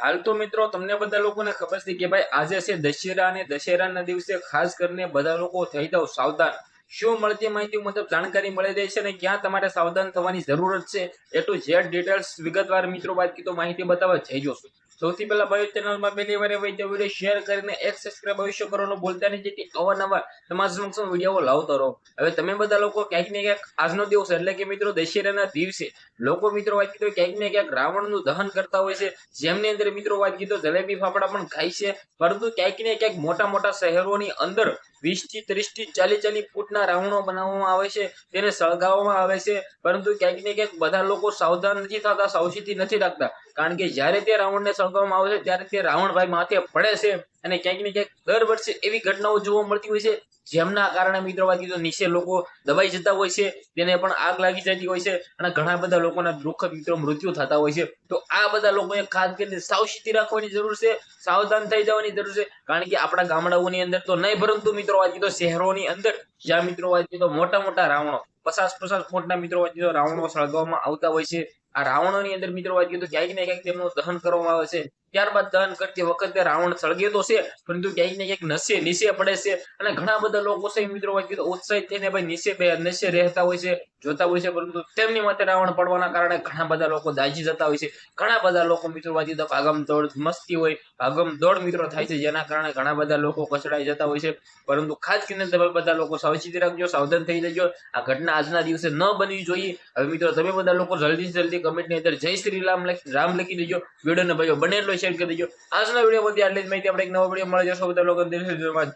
હાલ તો મિત્રો તમને બધા લોકોને ખબર છે કે ભાઈ આજે છે દશેરા અને દશેરાના દિવસે ખાસ કરીને બધા લોકો થઈ જાવ સાવધાન. શું મળતી માહિતી મુજબ જાણકારી મળી રહી છે અને ક્યાં તમારે સાવધાન થવાની જરૂરત છે એ ટુ ઝેડ ડિટેલ્સ વિગતવાર મિત્રો વાત કીધું માહિતી બતાવવા જઈ જોશું. સૌથી પહેલા ભાઈ ચેનલમાં પહેલી વાર હોય તો વિડીયો શેર કરીને એક સબસ્ક્રાઇબ અવશ્ય કરવાનું ભૂલતા નહીં, જેથી અવારનવાર તમારા સમક્ષ વિડીયો લાવતો રહો. હવે તમે બધા લોકો ક્યાંક ને ક્યાંક આજનો દિવસ એટલે કે મિત્રો દશેરાના દિવસે લોકો મિત્રો વાત કીધું ક્યાંક ને ક્યાંક રાવણનું દહન કરતા હોય છે, જેમની અંદર મિત્રો વાત કીધું જલેબી ફાફડા પણ ખાય છે. પરંતુ ક્યાંક ને ક્યાંક મોટા મોટા શહેરોની અંદર 20 થી 30 થી 40 ફૂટના રાવણો બનાવવામાં આવે છે, તેને સળગાવવામાં આવે છે. પરંતુ ક્યાંક ને ક્યાંક બધા લોકો સાવધાન નથી થતા, સાવચેતી નથી રાખતા. કારણ કે જ્યારે તે રાવણને સળગાવવામાં આવે છે ત્યારે તે રાવણભાઈ માથે પડે છે અને ક્યાંક ને ક્યાંક દર વર્ષે એવી ઘટનાઓ જોવા મળતી હોય છે, જેમના કારણે મિત્રો વાત કીધું નીચે લોકો દબાઈ જતા હોય છે, તેને પણ આગ લાગી જતી હોય છે અને ઘણા બધા લોકોના દુઃખદ મિત્રો મૃત્યુ થતા હોય છે. તો આ બધા લોકોએ ખાસ કરીને સાવચેતી રાખવાની જરૂર છે, સાવધાન થઈ જવાની જરૂર છે. કારણ કે આપણા ગામડાઓની અંદર તો નહીં, પરંતુ મિત્રો વાત કીધું શહેરોની અંદર જ્યાં મિત્રો વાત કીધું મોટા મોટા રાવણો 50 ફૂટના મિત્રો વાત કીધું રાવણો સળગાવવામાં આવતા હોય છે. આ રાવણોની અંદર મિત્રો વાત કીધું ક્યાંક ને ક્યાંક તેમનું દહન કરવામાં આવે છે. ત્યારબાદ દહન કરતી વખતે રાવણ સળગે તો છે, પરંતુ ક્યાંક ને ક્યાંક નીચે પડે છે અને ઘણા બધા લોકો છે મિત્રો વાત કીધું ઉત્સાહિત થઈને ભાઈ નીચે રહેતા હોય છે, જોતા હોય છે. પરંતુ તેમની માથે રાવણ પડવાના કારણે ઘણા બધા લોકો દાઝી જતા હોય છે. ઘણા બધા લોકો મિત્રો વાત કીધું ભાગમ દોડ મસ્તી હોય, ભાગમ દોડ મિત્રો થાય છે, જેના કારણે ઘણા બધા લોકો કચડાઈ જતા હોય છે. પરંતુ ખાસ કરીને તમે બધા લોકો સાવચેતી રાખજો, સાવધાન થઈ જજો. આ ઘટના આજના દિવસે ન બનવી જોઈએ. હવે મિત્રો તમે બધા લોકો જલ્દી કમેન્ટની અંદર જય શ્રી રામ લખી દેજો. વિડીયોને ભાઈઓ બને એટલો શેર કરી દેજો. આજના વિડીયોમાંથી આટલી જ માહિતી. આપણે એક નવો વિડીયો મળી જશો. બધા લોકો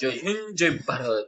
જય હિન્દ, જય ભારત.